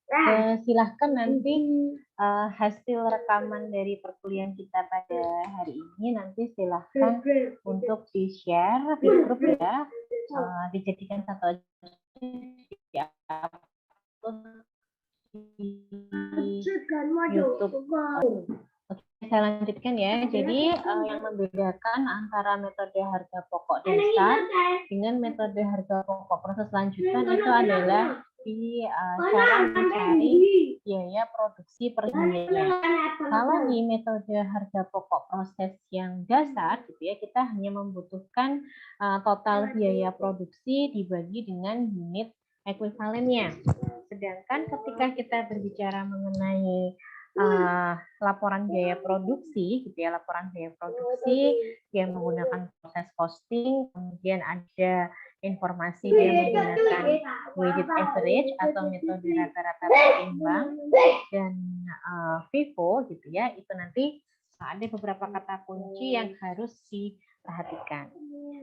Oke, silahkan nanti hasil rekaman dari perkuliahan kita pada hari ini nanti silahkan untuk di-share di grup ya, dijadikan satu di YouTube. Oke, saya lanjutkan ya. Jadi yang membedakan antara metode harga pokok dasar dengan metode harga pokok proses lanjutan itu adalah di cara mencari biaya produksi per unitnya. Kalau di metode harga pokok proses yang dasar, gitu ya, kita hanya membutuhkan total biaya produksi dibagi dengan unit ekuivalennya. Sedangkan ketika kita berbicara mengenai laporan biaya produksi, gitu ya, laporan biaya produksi yang menggunakan proses costing, kemudian ada informasi yang menggunakan weighted average atau metode rata-rata tertimbang dan FIFO, gitu ya, itu nanti ada beberapa kata kunci yang harus diperhatikan.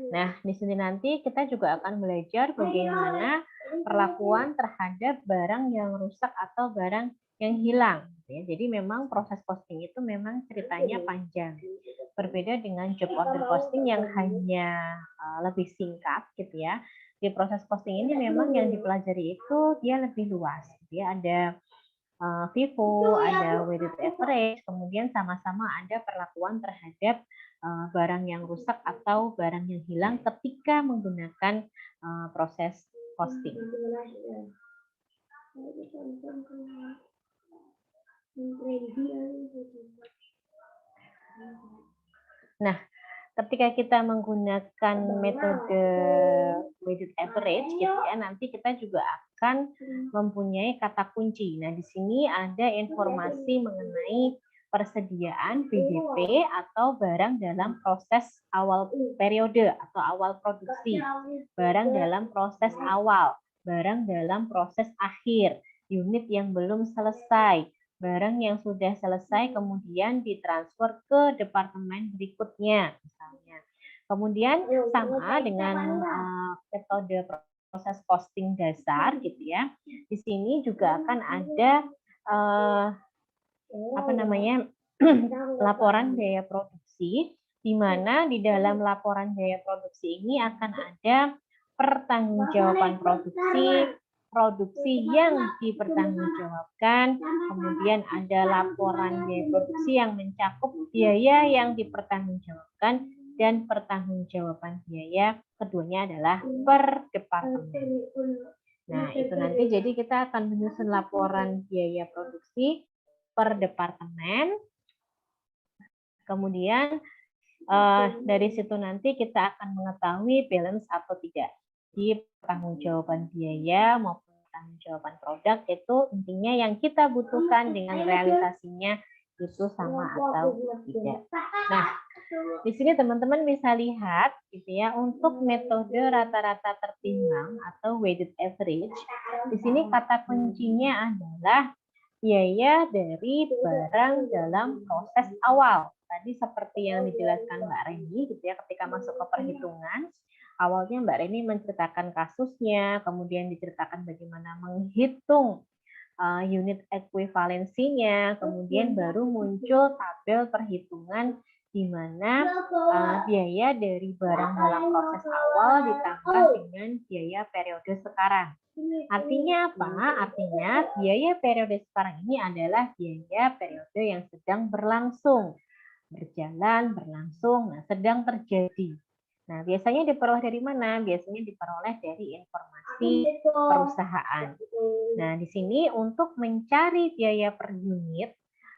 Nah, di sini nanti kita juga akan belajar bagaimana perlakuan terhadap barang yang rusak atau barang yang hilang. Jadi memang proses costing itu memang ceritanya panjang. Berbeda dengan job order costing yang hanya lebih singkat, gitu ya. Di proses costing ini memang yang dipelajari itu dia lebih luas. Dia ada FIFO, ada weighted average, kemudian sama-sama ada perlakuan terhadap barang yang rusak atau barang yang hilang ketika menggunakan proses costing. Nah, ketika kita menggunakan metode weighted average, gitu ya, nanti kita juga akan mempunyai kata kunci. Nah, di sini ada informasi mengenai persediaan BDP atau barang dalam proses awal periode atau awal produksi, barang dalam proses awal, barang dalam proses akhir, unit yang belum selesai, barang yang sudah selesai kemudian ditransfer ke departemen berikutnya misalnya. Kemudian sama dengan metode proses costing dasar, gitu ya. Di sini juga akan ada laporan biaya produksi, di mana di dalam laporan biaya produksi ini akan ada pertanggungjawaban produksi yang dipertanggungjawabkan, kemudian ada laporan biaya produksi yang mencakup biaya yang dipertanggungjawabkan dan pertanggungjawaban biaya keduanya adalah per departemen. Nah, itu nanti jadi kita akan menyusun laporan biaya produksi per departemen. Kemudian dari situ nanti kita akan mengetahui balance atau tidak di pertanggungjawaban biaya maupun pertanggungjawaban produk. Itu intinya yang kita butuhkan dengan realisasinya itu sama atau tidak. Nah, di sini teman-teman bisa lihat, gitu ya, untuk metode rata-rata tertimbang atau weighted average. Di sini kata kuncinya adalah biaya dari barang dalam proses awal. Tadi seperti yang dijelaskan Mbak Reni, gitu ya, ketika masuk ke perhitungan, awalnya Mbak Reni menceritakan kasusnya, kemudian diceritakan bagaimana menghitung unit ekuivalensinya, kemudian baru muncul tabel perhitungan di mana biaya dari barang dalam proses awal ditambah dengan biaya periode sekarang. Artinya apa? Artinya biaya periode sekarang ini adalah biaya periode yang sedang berlangsung, berjalan, berlangsung, sedang terjadi. Nah, biasanya diperoleh dari mana? Biasanya diperoleh dari informasi perusahaan. Nah, di sini untuk mencari biaya per unit,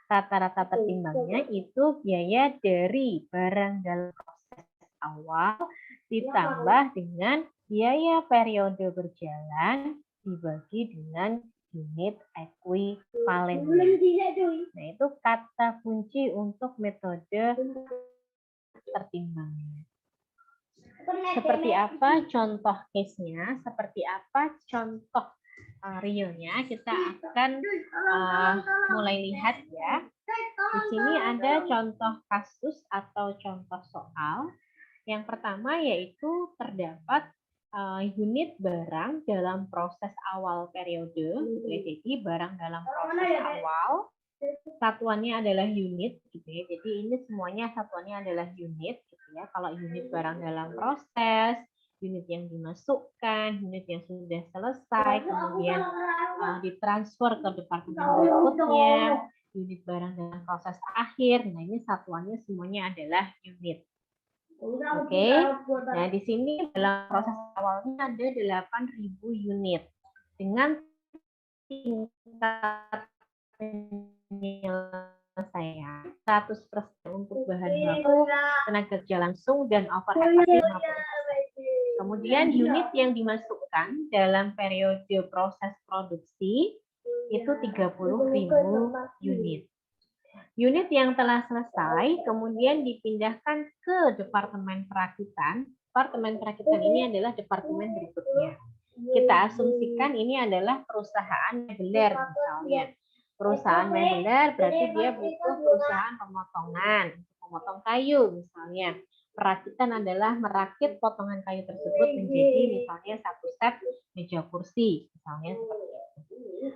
rata-rata tertimbangnya itu biaya dari barang dalam proses awal ditambah dengan biaya periode berjalan dibagi dengan unit ekuivalen. Nah, itu kata kunci untuk metode tertimbangnya. Seperti apa contoh case-nya, seperti apa contoh realnya, kita akan mulai lihat ya. Di sini ada contoh kasus atau contoh soal Yang pertama yaitu terdapat unit barang dalam proses awal periode. Gitu ya. Jadi barang dalam proses awal satuannya adalah unit, gitu ya. Jadi ini semuanya satuannya adalah unit, gitu ya. Kalau unit barang dalam proses, unit yang dimasukkan, unit yang sudah selesai, kemudian ditransfer ke departemen berikutnya, unit barang dalam proses akhir. Nah, ini satuannya semuanya adalah unit. Oke. Nah, di sini dalam proses awalnya ada 8.000 unit dengan tingkat penyelesaian 100% untuk bahan baku, tenaga kerja langsung, dan overhead pasti 50%. Kemudian unit yang dimasukkan dalam periode proses produksi itu 30.000 unit. Unit yang telah selesai kemudian dipindahkan ke departemen perakitan. Departemen perakitan ini adalah departemen berikutnya. Kita asumsikan ini adalah perusahaan mebeler misalnya. Perusahaan mebeler berarti dia butuh perusahaan pemotongan, memotong kayu misalnya. Perakitan adalah merakit potongan kayu tersebut menjadi misalnya satu set meja kursi, misalnya seperti itu.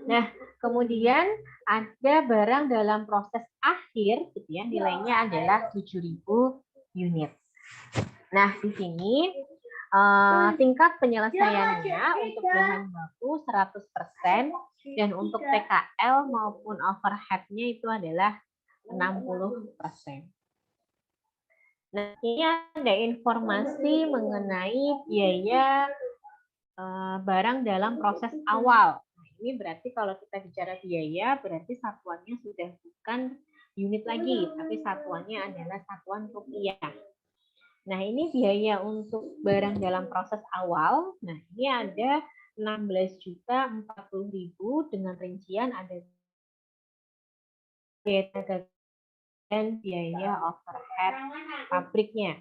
Nah, kemudian ada barang dalam proses akhir, gitu ya, nilainya adalah 7.000 unit. Nah, di sini tingkat penyelesaiannya untuk bahan baku 100% dan untuk TKL maupun overhead-nya itu adalah 60%. Nah, ini ada informasi mengenai biaya barang dalam proses awal. Nah, ini berarti kalau kita bicara biaya, berarti satuannya sudah bukan unit lagi, tapi satuannya adalah satuan rupiah. Nah, ini biaya untuk barang dalam proses awal. Nah, ini ada 16.040.000 dengan rincian ada biaya dan biaya overhead pabriknya.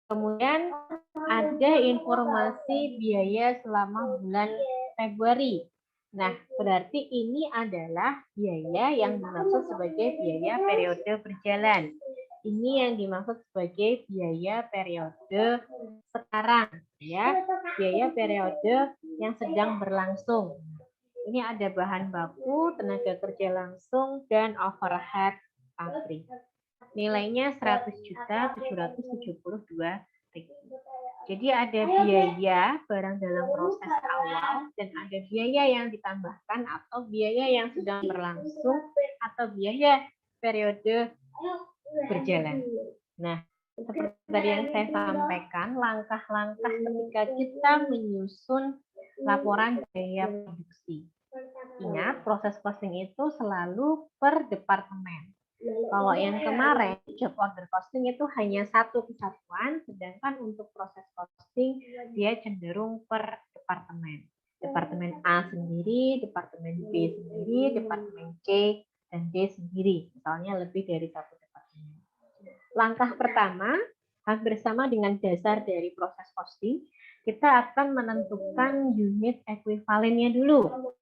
Kemudian ada informasi biaya selama bulan Februari. Nah, berarti ini adalah biaya yang dimaksud sebagai biaya periode berjalan. Ini yang dimaksud sebagai biaya periode sekarang, ya. Biaya periode yang sedang berlangsung. Ini ada bahan baku, tenaga kerja langsung, dan overhead pabrik. Nilainya 100.772.000. Jadi ada biaya barang dalam proses awal dan ada biaya yang ditambahkan atau biaya yang sedang berlangsung atau biaya periode berjalan. Nah, seperti tadi yang saya sampaikan, langkah-langkah ketika kita menyusun laporan biaya produksi. Ingat, proses costing itu selalu per departemen. Kalau yang kemarin, job order costing itu hanya satu kesatuan, sedangkan untuk proses costing dia cenderung per departemen. Departemen A sendiri, departemen B sendiri, departemen C dan D sendiri. Misalnya lebih dari satu departemen. Langkah pertama, hampir sama dengan dasar dari proses costing, kita akan menentukan unit ekuivalennya dulu.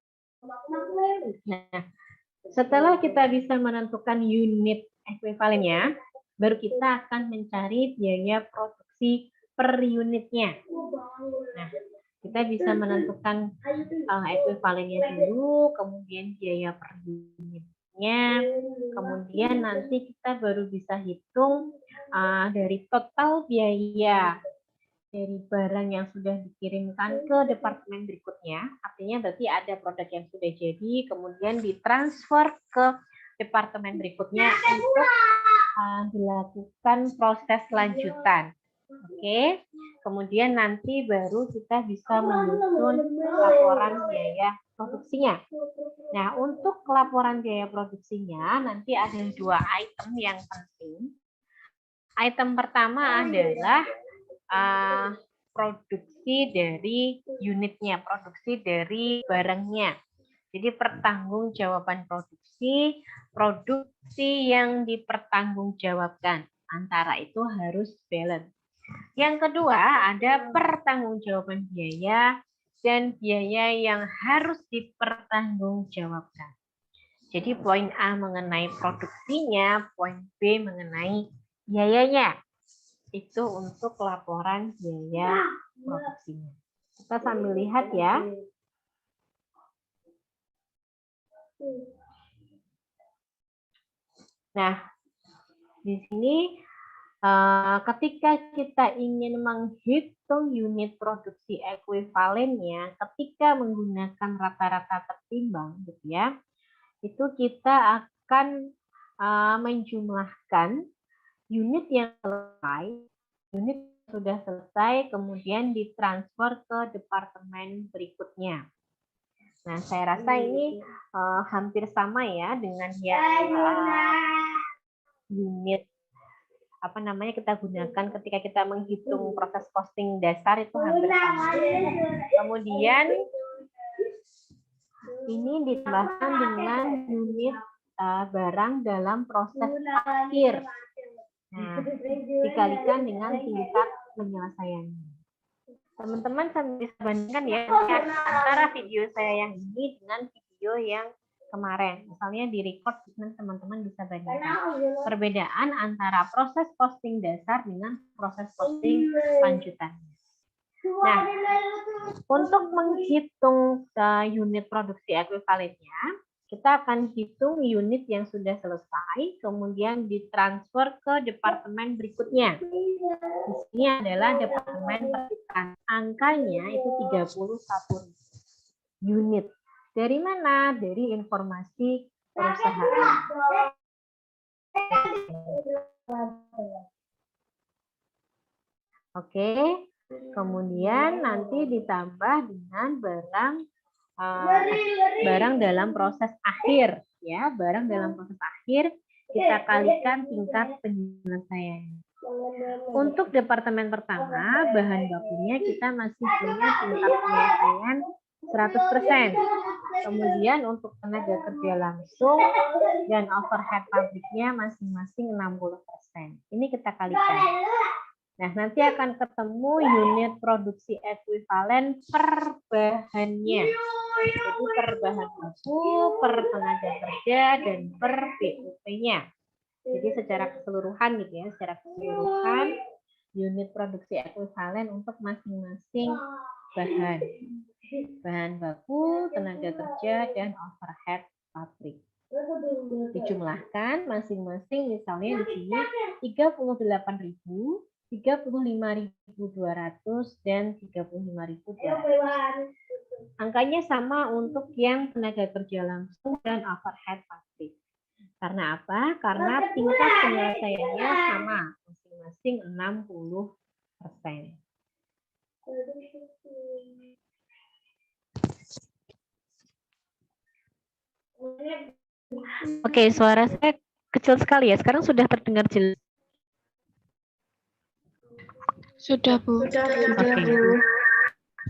Nah, setelah kita bisa menentukan unit ekuivalennya, baru kita akan mencari biaya produksi per unitnya. Nah, kita bisa menentukan ekuivalennya dulu, kemudian biaya per unitnya, kemudian nanti kita baru bisa hitung dari total biaya dari barang yang sudah dikirimkan ke departemen berikutnya, artinya berarti ada produk yang sudah jadi, kemudian ditransfer ke departemen berikutnya untuk dilakukan proses lanjutan. Oke, kemudian nanti baru kita bisa menyusun laporan biaya produksinya. Nah, untuk laporan biaya produksinya nanti ada dua item yang penting. Item pertama adalah produksi dari unitnya, produksi dari barangnya. Jadi pertanggungjawaban produksi yang dipertanggungjawabkan. Antara itu harus balance. Yang kedua ada pertanggungjawaban biaya dan biaya yang harus dipertanggungjawabkan. Jadi poin A mengenai produksinya, poin B mengenai biayanya. Itu untuk laporan biaya produksinya. Kita sambil lihat ya. Nah, di sini ketika kita ingin menghitung unit produksi ekuivalennya, ketika menggunakan rata-rata tertimbang, gitu ya, itu kita akan menjumlahkan unit yang selesai, unit yang sudah selesai, kemudian ditransfer ke departemen berikutnya. Nah, saya rasa ini hampir sama ya dengan yang unit apa namanya kita gunakan ketika kita menghitung proses costing dasar itu hampir sama. Kemudian ini ditambahkan dengan unit barang dalam proses akhir. Nah, dikalikan dengan tingkat penyelesaiannya. Teman-teman bisa bandingkan ya antara video saya yang ini dengan video yang kemarin. Misalnya di record, teman-teman bisa bandingkan perbedaan antara proses costing dasar dengan proses costing lanjutan. Nah, untuk menghitung unit produksi ekuivalennya, kita akan hitung unit yang sudah selesai, kemudian ditransfer ke departemen berikutnya. Di sini adalah departemen percikan. Angkanya itu 31 unit. Dari mana? Dari informasi perusahaan. Oke, kemudian nanti ditambah dengan barang dalam proses akhir, ya, barang dalam proses akhir kita kalikan tingkat penyelesaian. Untuk departemen pertama, bahan bakunya kita masih punya tingkat penyelesaian 100%. Kemudian untuk tenaga kerja langsung dan overhead pabriknya masing-masing 60%. Ini kita kalikan. Nah, nanti akan ketemu unit produksi ekuivalen per bahannya. Jadi per bahan baku, per tenaga kerja, dan per BUP-nya. Jadi secara keseluruhan gitu ya, secara keseluruhan unit produksi ekuivalen untuk masing-masing bahan. Bahan baku, tenaga kerja, dan overhead pabrik. Dijumlahkan masing-masing misalnya di sini 38.000, 35.200 dan 35.200. Angkanya sama untuk yang tenaga kerja langsung dan overhead pabrik. Karena apa? Karena tingkat penyelesaiannya sama, masing-masing 60%. Oke, suara saya kecil sekali ya. Sekarang sudah terdengar jelas. Sudah, Bu. Oke.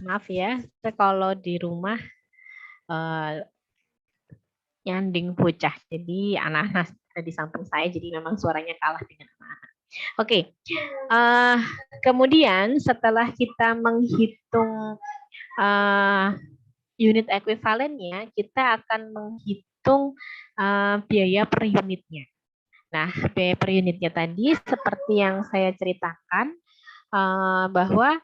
Maaf ya, saya kalau di rumah nyanding bocah. Jadi anak-anak ada di samping saya, jadi memang suaranya kalah dengan anak-anak. Oke. Kemudian setelah kita menghitung unit ekuivalennya, kita akan menghitung biaya per unitnya. Nah, biaya per unitnya tadi seperti yang saya ceritakan, bahwa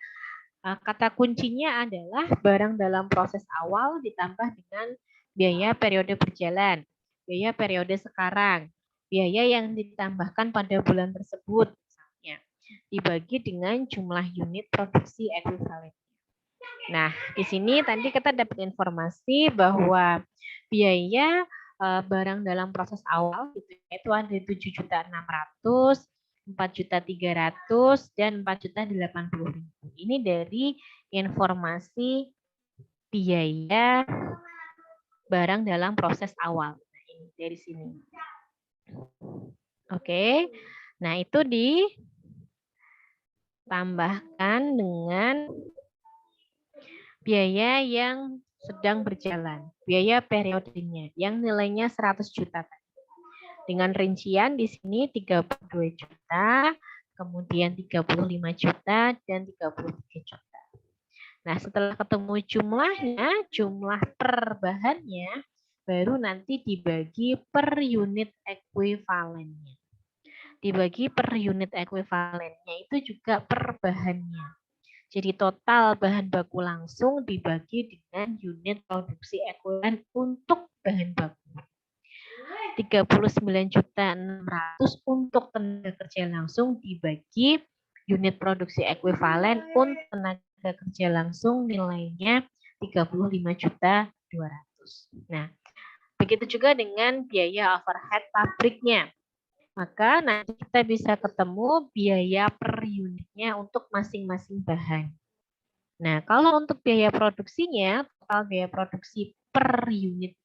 kata kuncinya adalah barang dalam proses awal ditambah dengan biaya periode berjalan, biaya periode sekarang, biaya yang ditambahkan pada bulan tersebut, misalnya, dibagi dengan jumlah unit produksi ekuivalen. Nah, di sini tadi kita dapat informasi bahwa biaya barang dalam proses awal itu ada 7.600.000, 4.300.000 dan 4.080.000. Ini dari informasi biaya barang dalam proses awal. Nah, ini dari sini. Oke. Nah, itu ditambahkan dengan biaya yang sedang berjalan, biaya periodenya yang nilainya 100 juta. Dengan rincian di sini 32 juta, kemudian 35 juta, dan 33 juta. Nah, setelah ketemu jumlahnya, jumlah per bahannya, baru nanti dibagi per unit ekuivalennya. dibagi per unit ekuivalennya itu juga per bahannya. Jadi total bahan baku langsung dibagi dengan unit produksi ekuivalen untuk bahan baku. 39.600.000 untuk tenaga kerja langsung dibagi unit produksi ekuivalen untuk tenaga kerja langsung nilainya 35.200.000. Nah, begitu juga dengan biaya overhead pabriknya. Maka nanti kita bisa ketemu biaya per unitnya untuk masing-masing bahan. Nah, kalau untuk biaya produksinya, total biaya produksi per unit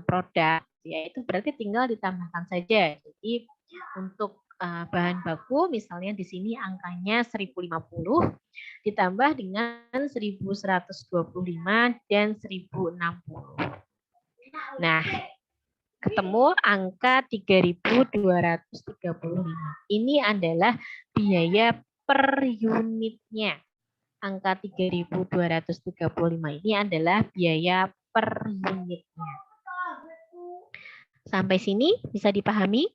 produk, ya itu berarti tinggal ditambahkan saja. Jadi untuk bahan baku, misalnya di sini angkanya 1050, ditambah dengan 1125 dan 1060. Nah, ketemu angka 3.235. Ini adalah biaya per unitnya. Angka 3.235 ini adalah biaya per unitnya. Sampai sini bisa dipahami?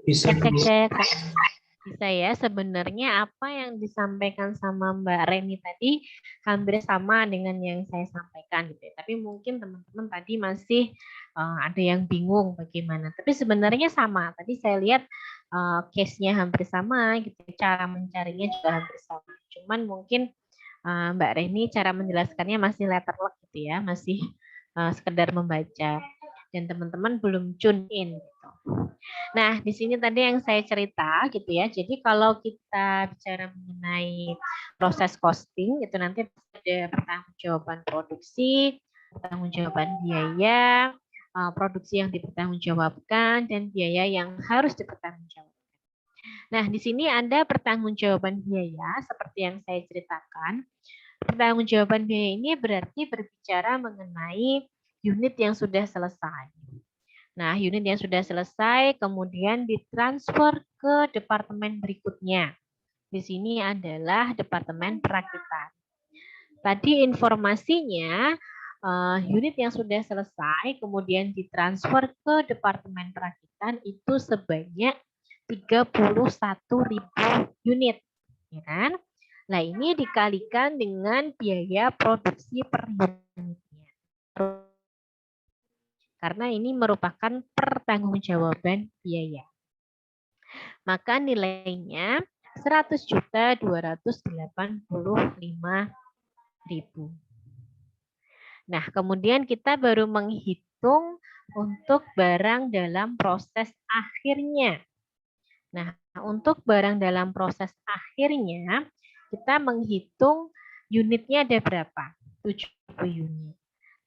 Bisa. Cek. Bisa ya, sebenarnya apa yang disampaikan sama Mbak Reni tadi hampir sama dengan yang saya sampaikan gitu ya. Tapi mungkin teman-teman tadi masih ada yang bingung bagaimana. Tapi sebenarnya sama. Tadi saya lihat case-nya hampir sama gitu. Cara mencarinya juga hampir sama. Cuman mungkin Mbak Reni cara menjelaskannya masih letterlock gitu ya, masih sekedar membaca. Dan teman-teman belum tune in gitu. Nah, di sini tadi yang saya cerita gitu ya. Jadi kalau kita bicara mengenai proses costing, itu nanti ada pertanggungjawaban produksi, pertanggungjawaban biaya, produksi yang dipertanggungjawabkan, dan biaya yang harus dipertanggungjawabkan. Nah, di sini ada pertanggungjawaban biaya seperti yang saya ceritakan. Pertanggungjawaban biaya ini berarti berbicara mengenai unit yang sudah selesai. Nah, unit yang sudah selesai kemudian ditransfer ke departemen berikutnya. Di sini adalah departemen perakitan. Tadi informasinya unit yang sudah selesai kemudian ditransfer ke departemen perakitan itu sebanyak 31.000 unit, ya kan? Nah, ini dikalikan dengan biaya produksi per unitnya. Karena ini merupakan pertanggungjawaban biaya. Maka nilainya 100.285.000. Nah, kemudian kita baru menghitung untuk barang dalam proses akhirnya. Nah, untuk barang dalam proses akhirnya, kita menghitung unitnya ada berapa? 70 unit.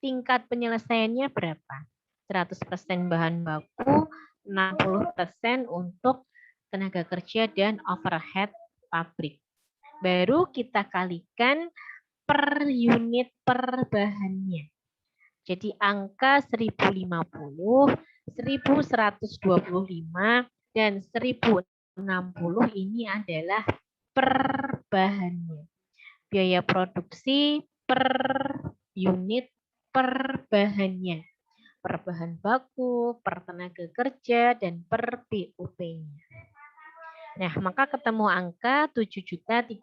Tingkat penyelesaiannya berapa? 100% bahan baku, 60% untuk tenaga kerja dan overhead pabrik. Baru kita kalikan per unit per bahannya. Jadi angka 1050, 1125, dan 1060 ini adalah per bahannya. Biaya produksi per unit per bahannya. Per bahan baku, per tenaga kerja, dan per BUP-nya. Nah, maka ketemu angka 7.350,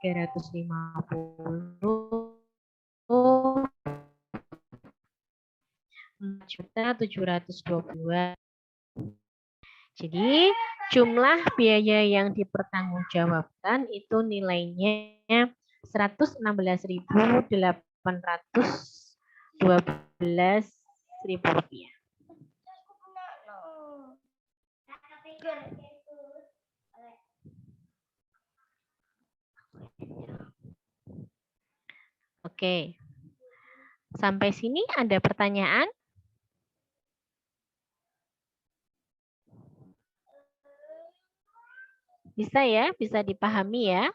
4.722. Jadi jumlah biaya yang dipertanggungjawabkan itu nilainya 116.812 Rp1.000. Oke. Sampai sini ada pertanyaan? Bisa ya? Bisa dipahami ya?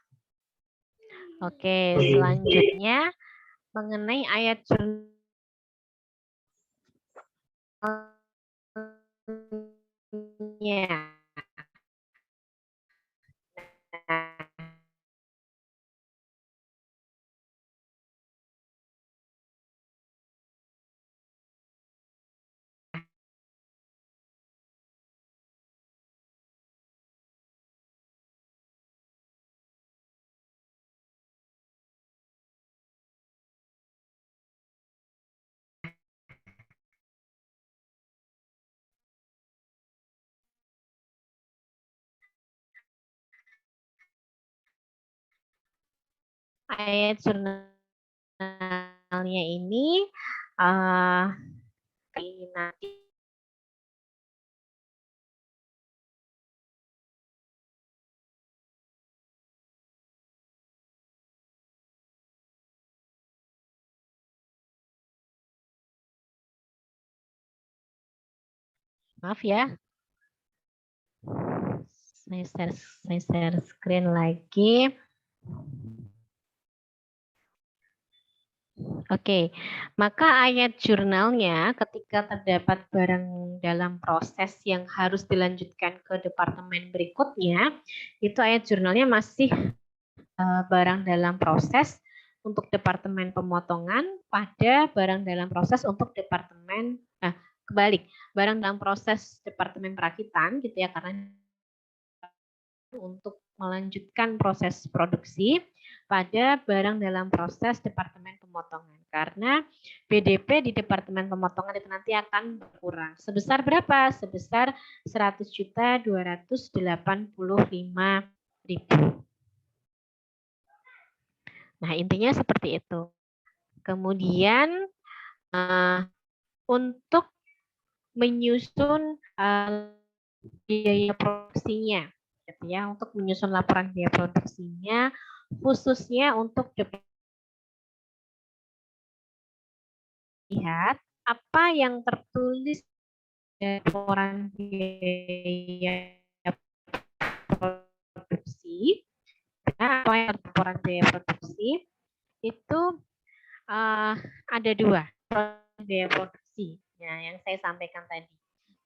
Oke, selanjutnya mengenai ayat jurnalnya. ayat jurnalnya ini nanti maaf ya, saya share screen lagi. Oke, maka ayat jurnalnya ketika terdapat barang dalam proses yang harus dilanjutkan ke departemen berikutnya, itu ayat jurnalnya masih barang dalam proses untuk departemen pemotongan pada barang dalam proses untuk departemen kebalik, barang dalam proses departemen perakitan gitu ya, karena untuk melanjutkan proses produksi pada barang dalam proses departemen pemotongan. Karena BDP di departemen pemotongan itu nanti akan berkurang. Sebesar berapa? Sebesar 100.285.000. Nah, intinya seperti itu. Kemudian untuk menyusun biaya produksinya, gitu ya, untuk menyusun laporan biaya produksinya, khususnya untuk lihat apa yang tertulis di laporan biaya produksi, apa yang laporan biaya produksi itu ada dua biaya produksi, nah, yang saya sampaikan tadi.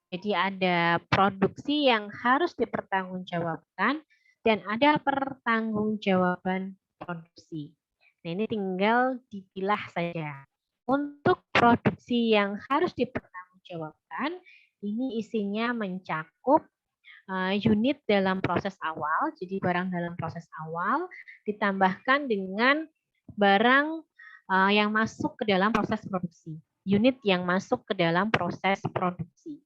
Jadi ada produksi yang harus dipertanggungjawabkan dan ada pertanggungjawaban produksi. Nah, ini tinggal dipilah saja. Untuk produksi yang harus dipertanggungjawabkan, ini isinya mencakup unit dalam proses awal, jadi barang dalam proses awal, ditambahkan dengan barang yang masuk ke dalam proses produksi, unit yang masuk ke dalam proses produksi.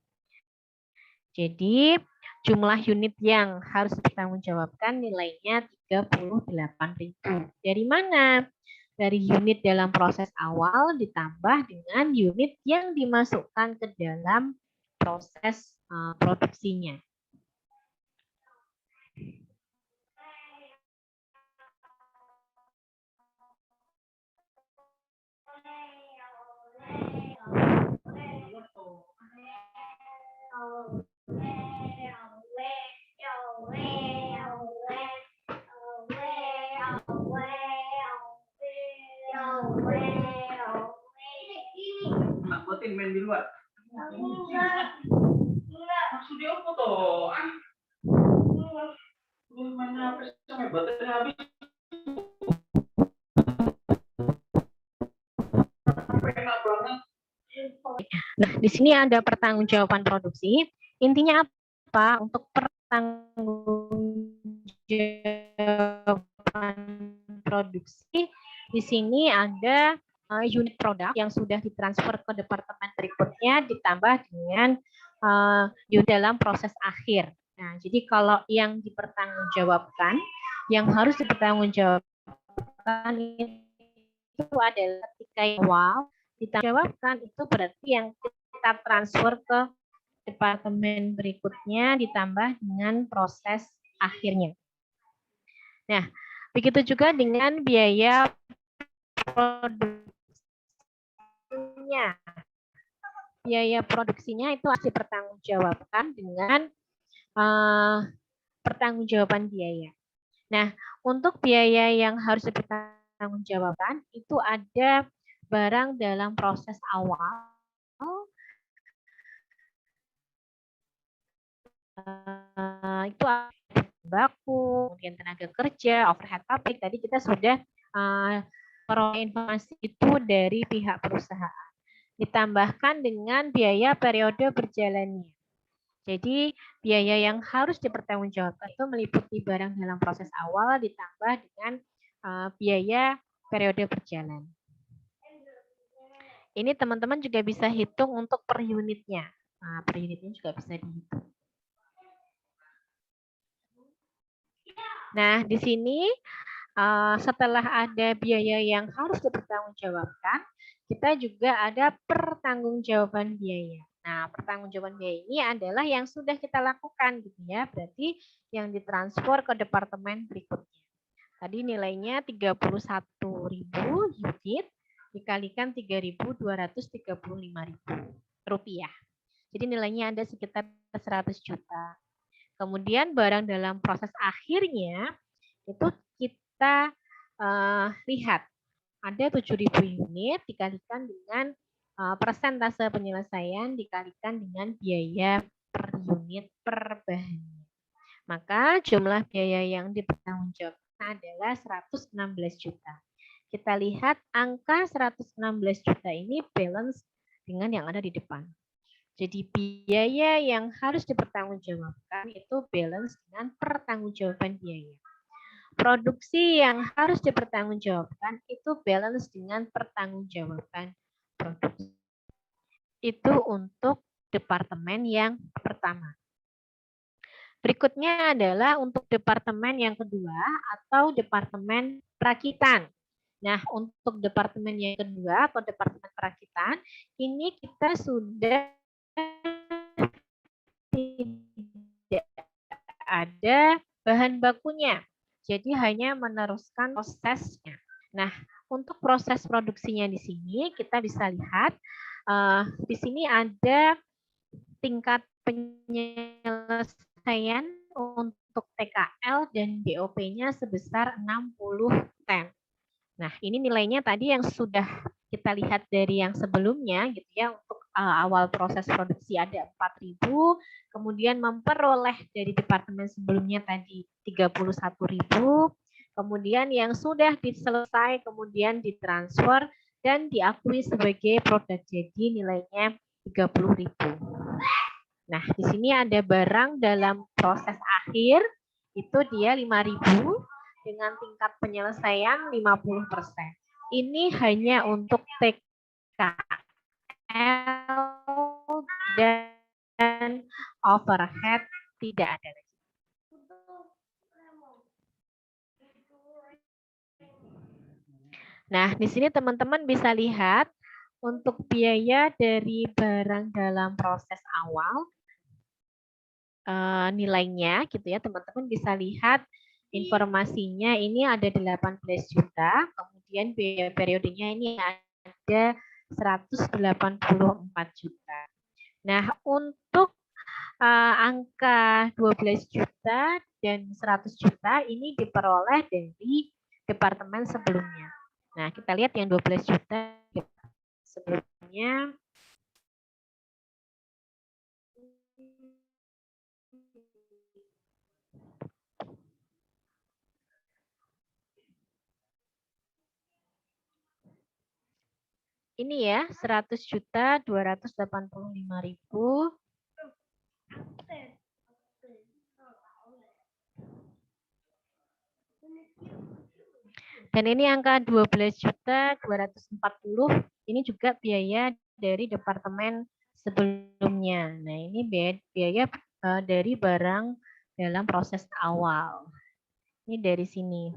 Jadi jumlah unit yang harus dipertanggungjawabkan nilainya 38.000. Dari mana? Dari unit dalam proses awal ditambah dengan unit yang dimasukkan ke dalam proses produksinya. Main di luar. Maksud dia apa toh? Mana apa sampai baterainya habis? Enak banget. Nah, di sini ada pertanggungjawaban produksi. Intinya apa? Untuk pertanggungjawaban produksi, di sini ada unit produk yang sudah ditransfer ke departemen berikutnya ditambah dengan unit dalam proses akhir. Nah, jadi kalau yang dipertanggungjawabkan, yang harus dipertanggungjawabkan itu adalah ketika awal dijawabkan, itu berarti yang kita transfer ke departemen berikutnya ditambah dengan proses akhirnya. Nah, begitu juga dengan biaya produksinya. Biaya produksinya itu harus dipertanggungjawabkan dengan pertanggungjawaban biaya. Nah, untuk biaya yang harus dipertanggungjawabkan itu ada barang dalam proses awal, itu baku, kemudian tenaga kerja, overhead pabrik. Tadi kita sudah peroleh informasi itu dari pihak perusahaan. Ditambahkan dengan biaya periode berjalannya. Jadi biaya yang harus dipertanggungjawabkan itu meliputi barang dalam proses awal ditambah dengan biaya periode berjalan. Ini teman-teman juga bisa hitung untuk per unitnya. Nah, per unitnya juga bisa dihitung. Nah, di sini setelah ada biaya yang harus dipertanggungjawabkan, kita juga ada pertanggungjawaban biaya. Nah, pertanggungjawaban biaya ini adalah yang sudah kita lakukan gitu ya. Berarti yang ditransfer ke departemen berikutnya. Tadi nilainya 31.000 unit dikalikan 3.235.000 rupiah. Jadi nilainya ada sekitar 100 juta. Kemudian barang dalam proses akhirnya itu kita lihat ada 7.000 unit dikalikan dengan persentase penyelesaian dikalikan dengan biaya per unit per bahannya. Maka jumlah biaya yang dipertanggungjawabkan adalah 116 juta. Kita lihat angka 116 juta ini balance dengan yang ada di depan. Jadi biaya yang harus dipertanggungjawabkan itu balance dengan pertanggungjawaban biaya. Produksi yang harus dipertanggungjawabkan itu balance dengan pertanggungjawaban produksi. Itu untuk departemen yang pertama. Berikutnya adalah untuk departemen yang kedua atau departemen perakitan. Nah, untuk departemen yang kedua atau departemen perakitan, ini kita sudah tidak ada bahan bakunya. Jadi hanya meneruskan prosesnya. Nah, untuk proses produksinya di sini kita bisa lihat di sini ada tingkat penyelesaian untuk TKL dan DOP-nya sebesar 60 tem. Nah, ini nilainya tadi yang sudah kita lihat dari yang sebelumnya gitu ya. Untuk awal proses produksi ada 4.000, kemudian memperoleh dari departemen sebelumnya tadi 31.000, kemudian yang sudah diselesai kemudian ditransfer dan diakui sebagai produk jadi nilainya 30.000. Nah, di sini ada barang dalam proses akhir itu dia 5.000 dengan tingkat penyelesaian 50%. Ini hanya untuk TKL dan overhead tidak ada lagi. Nah, di sini teman-teman bisa lihat untuk biaya dari barang dalam proses awal nilainya gitu ya, teman-teman bisa lihat informasinya ini ada 18 juta, kemudian biaya periodenya ini ada 184 juta. Nah, untuk angka 12 juta dan 100 juta ini diperoleh dari departemen sebelumnya. Nah, kita lihat yang 12 juta sebelumnya. Ini ya, 100 juta 285.000. Dan ini angka 12 juta 240, ini juga biaya dari departemen sebelumnya. Nah, ini biaya dari barang dalam proses awal. Ini dari sini.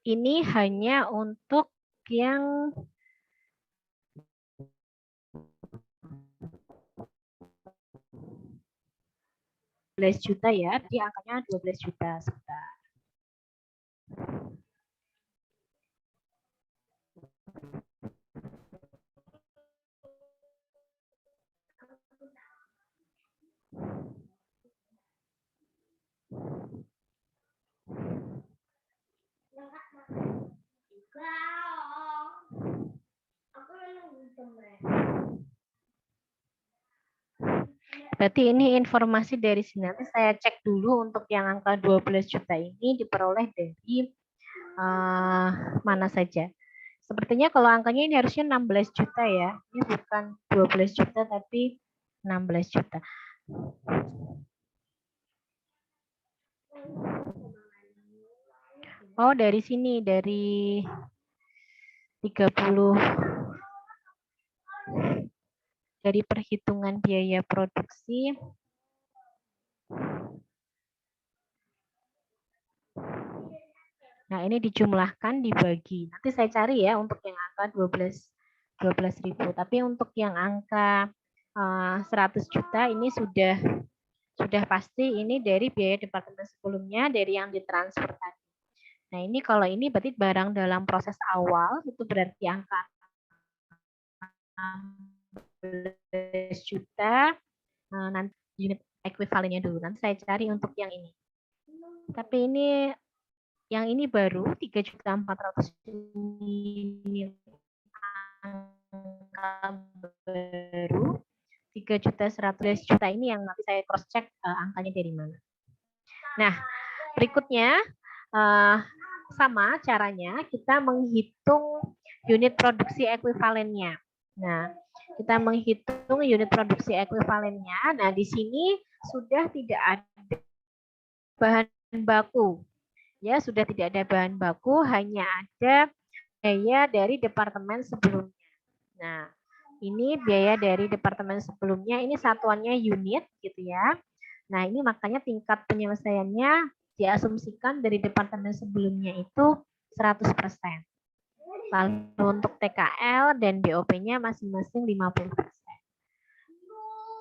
Ini hanya untuk yang juta ya, di angkanya 12 juta sebentar. Berarti ini informasi dari sini. Nanti saya cek dulu untuk yang angka 12 juta ini diperoleh dari mana saja. Sepertinya kalau angkanya ini harusnya 16 juta ya. Ini bukan 12 juta tapi 16 juta. Oh, dari sini, dari 30, dari perhitungan biaya produksi. Nah, ini dijumlahkan, dibagi. Nanti saya cari ya untuk yang angka 12.000. Tapi untuk yang angka 100 juta ini sudah pasti ini dari biaya departemen sebelumnya, dari yang ditransfer tadi. Nah, ini kalau ini berarti barang dalam proses awal, itu berarti angka 16 juta. Nanti unit ekuivalennya dulu. Nanti saya cari untuk yang ini. Tapi ini yang ini baru 3.400.000 ini angka baru 3.100.000 juta ini yang nanti saya cross check angkanya dari mana. Nah, berikutnya sama caranya kita menghitung unit produksi ekuivalennya. Nah, kita menghitung unit produksi ekuivalennya. Nah, di sini sudah tidak ada bahan baku. Ya, sudah tidak ada bahan baku, hanya ada biaya dari departemen sebelumnya. Nah, ini biaya dari departemen sebelumnya, ini satuannya unit gitu ya. Nah, ini makanya tingkat penyelesaiannya diasumsikan dari departemen sebelumnya itu 100%. Lalu untuk TKL dan BOP-nya masing-masing 50%.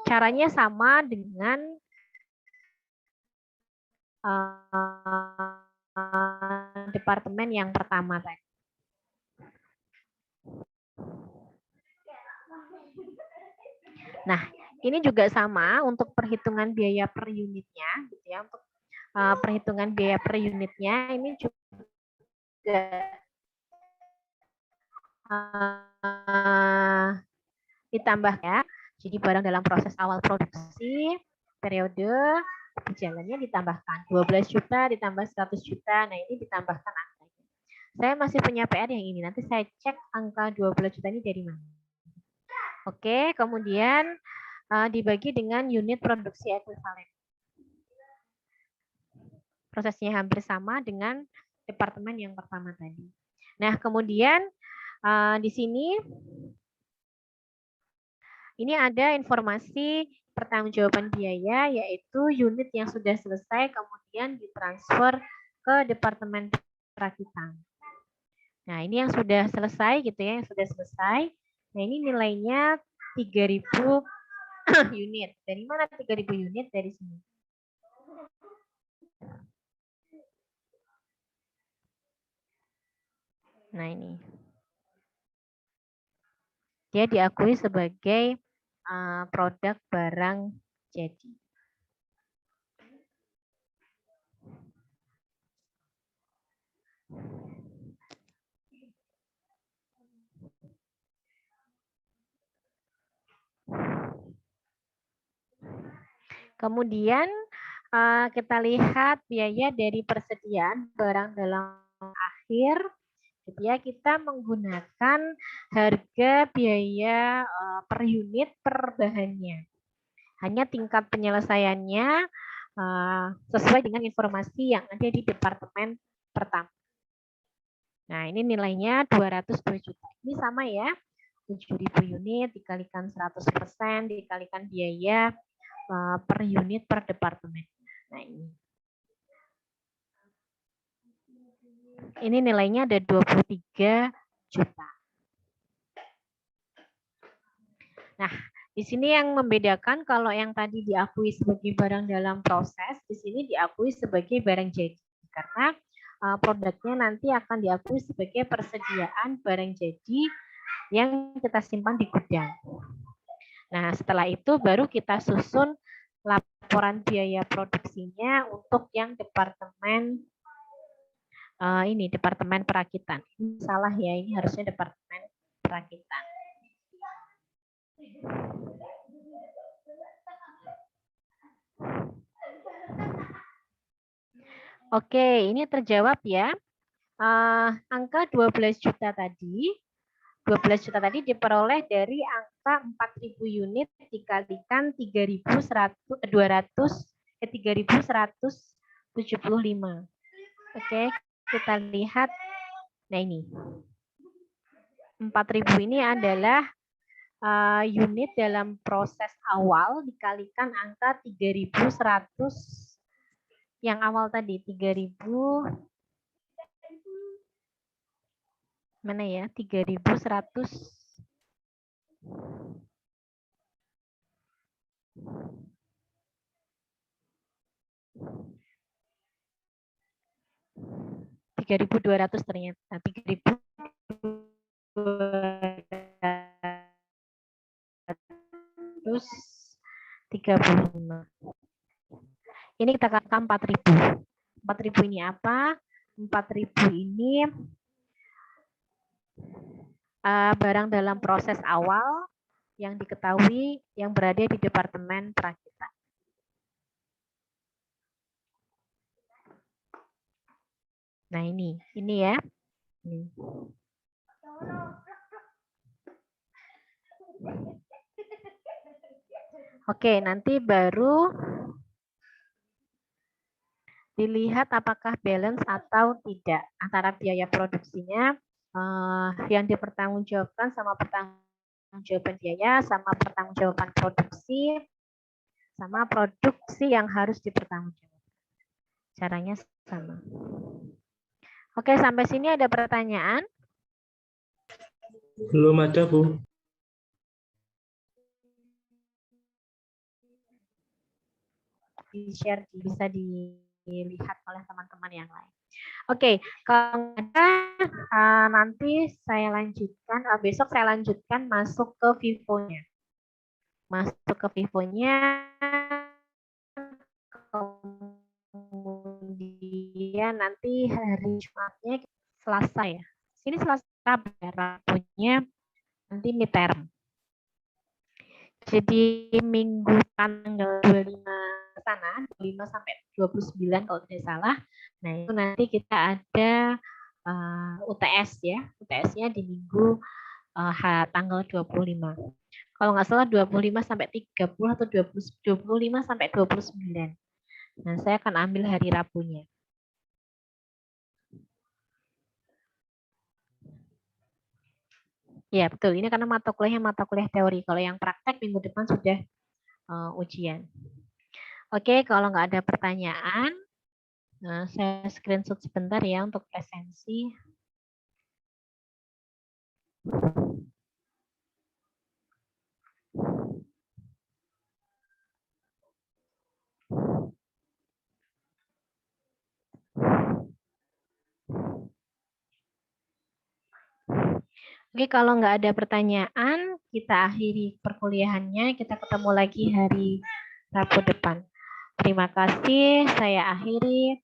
Caranya sama dengan departemen yang pertama tadi. Nah, ini juga sama untuk perhitungan biaya per unitnya, gitu ya. Untuk perhitungan biaya per unitnya ini juga ditambah ya. Jadi barang dalam proses awal produksi, periode berjalannya ditambahkan 12 juta ditambah 100 juta. Nah, ini ditambahkan angkanya. Saya masih punya PR yang ini. Nanti saya cek angka 12 juta ini dari mana. Oke, kemudian dibagi dengan unit produksi ekuivalen. Prosesnya hampir sama dengan departemen yang pertama tadi. Nah, kemudian di sini ini ada informasi pertanggungjawaban biaya, yaitu unit yang sudah selesai kemudian ditransfer ke departemen perakitan. Nah, ini yang sudah selesai gitu ya, yang sudah selesai. Nah, ini nilainya 3.000 unit. Dari mana 3.000 unit? Dari sini. Nah, ini. Dia diakui sebagai produk barang jadi. Kemudian kita lihat biaya dari persediaan barang dalam akhir. Jadi ya, kita menggunakan harga biaya per unit per bahannya. Hanya tingkat penyelesaiannya sesuai dengan informasi yang ada di departemen pertama. Nah, ini nilainya 202 juta. Ini sama ya, 7.000 unit dikalikan 100% dikalikan biaya per unit per departemen. Nah, ini nilainya ada 23 juta. Nah, di sini yang membedakan kalau yang tadi diakui sebagai barang dalam proses, di sini diakui sebagai barang jadi. Karena produknya nanti akan diakui sebagai persediaan barang jadi yang kita simpan di gudang. Nah, setelah itu baru kita susun laporan biaya produksinya untuk yang departemen ini, departemen perakitan. Ini salah ya, ini harusnya departemen perakitan. Oke, ini terjawab ya. Angka 12 juta tadi, 12 juta tadi diperoleh dari angka 4.000 unit dikalikan 3.100 75. Oke, kita lihat. Nah ini. 4.000 ini adalah unit dalam proses awal dikalikan angka 3.100 yang awal tadi 3.000 mana ya 3.100 3.200 ternyata 3.235. Ini kita katakan 4.000. 4.000 ini apa? 4.000 ini barang dalam proses awal yang diketahui yang berada di departemen perakitan. Nah ini ya. Ini. Oke, nanti baru dilihat apakah balance atau tidak antara biaya produksinya yang dipertanggungjawabkan sama pertanggungjawaban biaya sama pertanggungjawaban produksi sama produksi yang harus dipertanggungjawabkan. Caranya sama. Oke, sampai sini ada pertanyaan? Belum ada, Bu. Di-share bisa dilihat oleh teman-teman yang lain. Oke, kalau ada nanti saya lanjutkan, besok saya lanjutkan masuk ke Vivo-nya. Masuk ke Vivo-nya, kemudian nanti hari Jumatnya Selasa ya. Sini Selasa, Rabunya nanti midterm. Jadi minggu tanggal 25 sana, 25 sampai 29 kalau tidak salah. Nah, itu nanti kita ada UTS ya. UTS-nya di minggu tanggal 25. Kalau nggak salah 25 sampai 30 atau 25 sampai 29. Nah, saya akan ambil hari Rabunya. Ya, betul. Ini karena mata kuliah teori. Kalau yang praktek minggu depan sudah ujian. Oke, kalau nggak ada pertanyaan, saya screenshot sebentar ya untuk presensi. Oke, kalau nggak ada pertanyaan, kita akhiri perkuliahannya. Kita ketemu lagi hari Rabu depan. Terima kasih, saya akhiri.